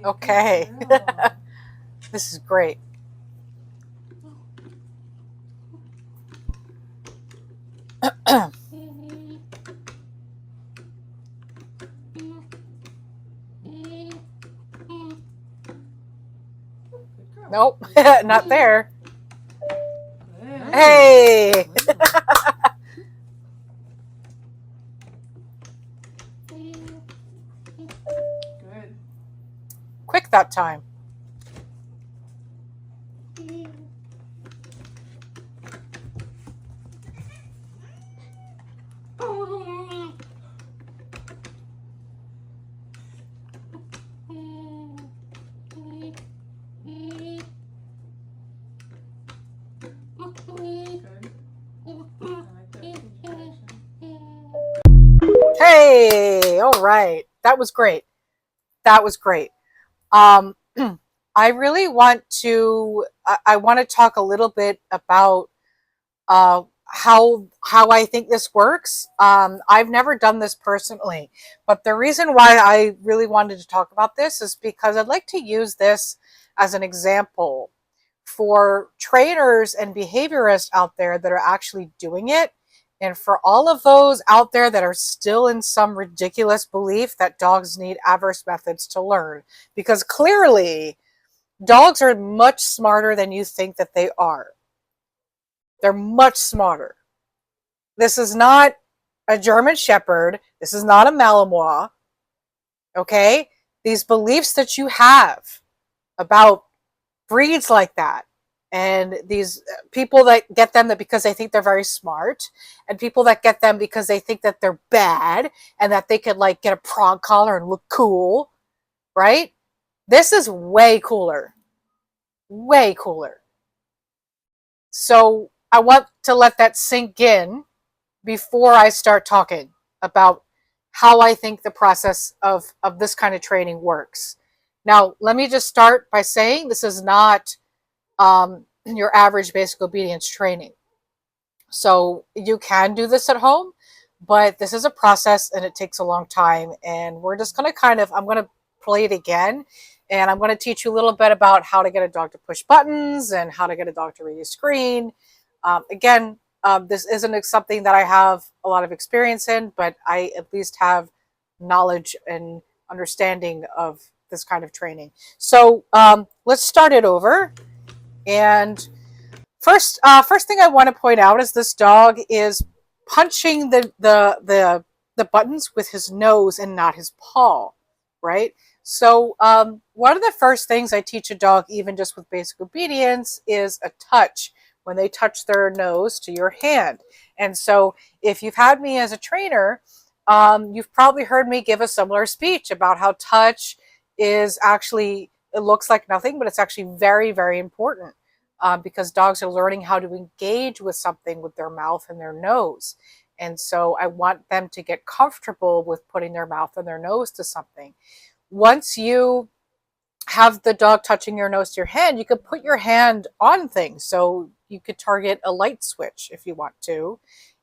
Okay. This is great. Nope, not there. Hey! Good. Quick that time. Hey! All right. That was great. That was great. Um, I really want to. I want to talk a little bit about how I think this works. I've never done this personally, but the reason why I really wanted to talk about this is because I'd like to use this as an example for trainers and behaviorists out there that are actually doing it. And for all of those out there that are still in some ridiculous belief that dogs need adverse methods to learn, because clearly dogs are much smarter than you think that they are. They're much smarter. This is not a German Shepherd. This is not a Malinois. Okay? These beliefs that you have about breeds like that, and these people that get them that because they think they're very smart, and people that get them because they think that they're bad and that they could like get a prong collar and look cool, right? This is way cooler. Way cooler. So I want to let that sink in before I start talking about how I think the process of this kind of training works. Now, let me just start by saying this is not your average basic obedience training. So you can do this at home, but this is a process and it takes a long time. And we're just going to I'm going to play it again. And I'm going to teach you a little bit about how to get a dog to push buttons and how to get a dog to read a screen. Again, this isn't something that I have a lot of experience in, but I at least have knowledge and understanding of this kind of training. So let's start it over. And first thing I want to point out is this dog is punching the buttons with his nose and not his paw, right? So one of the first things I teach a dog, even just with basic obedience, is a touch when they touch their nose to your hand. And so if you've had me as a trainer, you've probably heard me give a similar speech about how touch is actually, it looks like nothing, but it's actually very, very important because dogs are learning how to engage with something with their mouth and their nose. And so I want them to get comfortable with putting their mouth and their nose to something. Once you have the dog touching your nose to your hand, you could put your hand on things. So you could target a light switch if you want to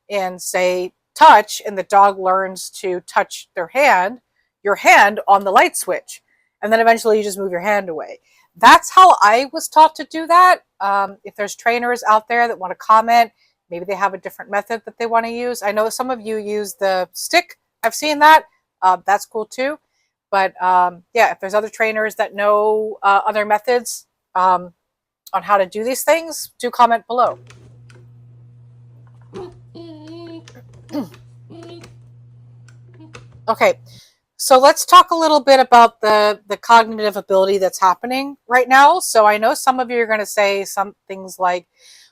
and say touch, and the dog learns to touch your hand on the light switch. And then eventually you just move your hand away. That's how I was taught to do that. If there's trainers out there that want to comment, maybe they have a different method that they want to use. I know some of you use the stick. I've seen that. That's cool too. But yeah, if there's other trainers that know other methods on how to do these things, do comment below. Okay, so let's talk a little bit about the cognitive ability that's happening right now. So I know some of you are going to say some things like,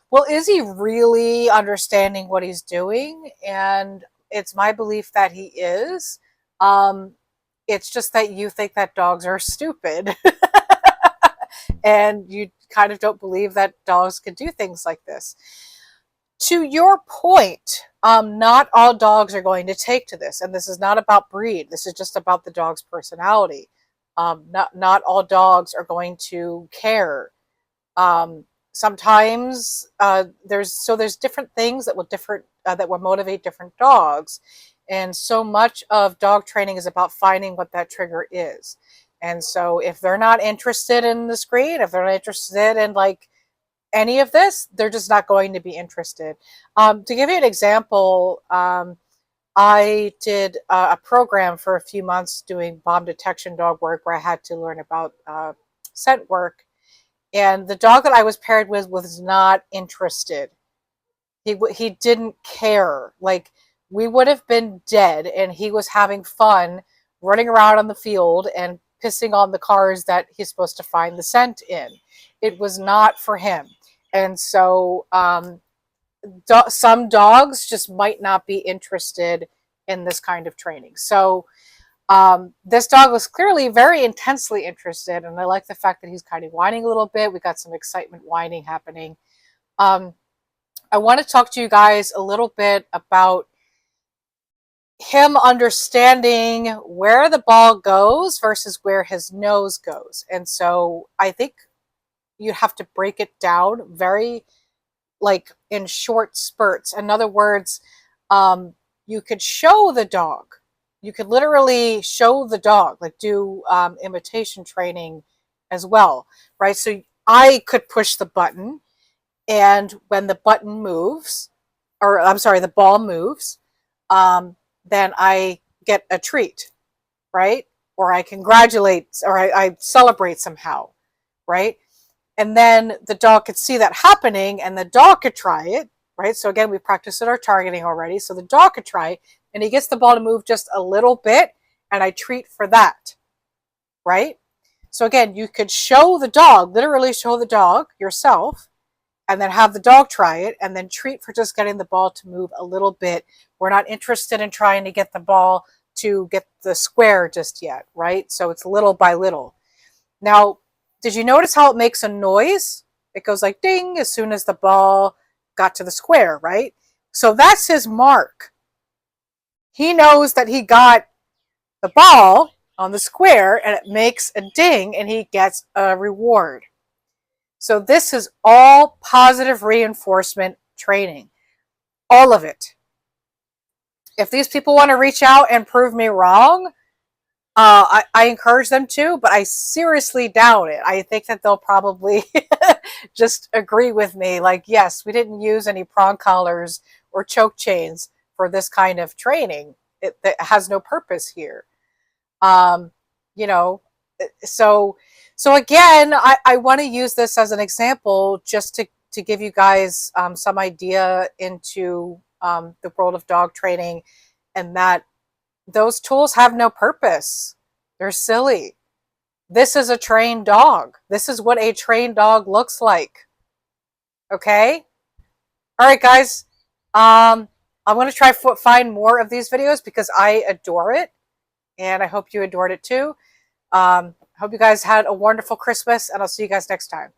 well, is he really understanding what he's doing? And it's my belief that he is. It's just that you think that dogs are stupid. And you kind of don't believe that dogs can do things like this. To your point, not all dogs are going to take to this, and this is not about breed. This is just about the dog's personality. Not all dogs are going to care. Sometimes there's different things that will motivate different dogs, and so much of dog training is about finding what that trigger is. And so if they're not interested in the screen, if they're not interested in like any of this, they're just not going to be interested. To give you an example, I did a program for a few months doing bomb detection dog work where I had to learn about scent work. And the dog that I was paired with was not interested. He didn't care. Like, we would have been dead, and he was having fun running around on the field and pissing on the cars that he's supposed to find the scent in. It was not for him. And so some dogs just might not be interested in this kind of training. So this dog was clearly very intensely interested, and I like the fact that he's kind of whining a little bit. We got some excitement whining happening. I want to talk to you guys a little bit about him understanding where the ball goes versus where his nose goes. And so I think you have to break it down very like in short spurts. In other words, you could show the dog. You could literally show the dog, like do imitation training as well, right? So I could push the button, and when the button moves, or I'm sorry, the ball moves, then I get a treat, right? Or I congratulate, or I celebrate somehow, right? And then the dog could see that happening, and the dog could try it, right? So again, we practiced our targeting already. So the dog could try it, and he gets the ball to move just a little bit, and I treat for that, right? So again, you could show the dog, literally show the dog yourself, and then have the dog try it, and then treat for just getting the ball to move a little bit. We're not interested in trying to get the ball to get the square just yet, right? So it's little by little. Now, did you notice how it makes a noise? It goes like ding as soon as the ball got to the square, right? So that's his mark. He knows that he got the ball on the square, and it makes a ding, and he gets a reward. So this is all positive reinforcement training. All of it. If these people want to reach out and prove me wrong, I encourage them to, but I seriously doubt it. I think that they'll probably just agree with me. Like, yes, we didn't use any prong collars or choke chains for this kind of training. It has no purpose here. You know, so again, I want to use this as an example just to give you guys some idea into the world of dog training, and that those tools have no purpose. They're silly. This is a trained dog. This is what a trained dog looks like. Okay? All right, guys. I'm going to try find more of these videos because I adore it, and I hope you adored it too. Hope you guys had a wonderful Christmas, and I'll see you guys next time.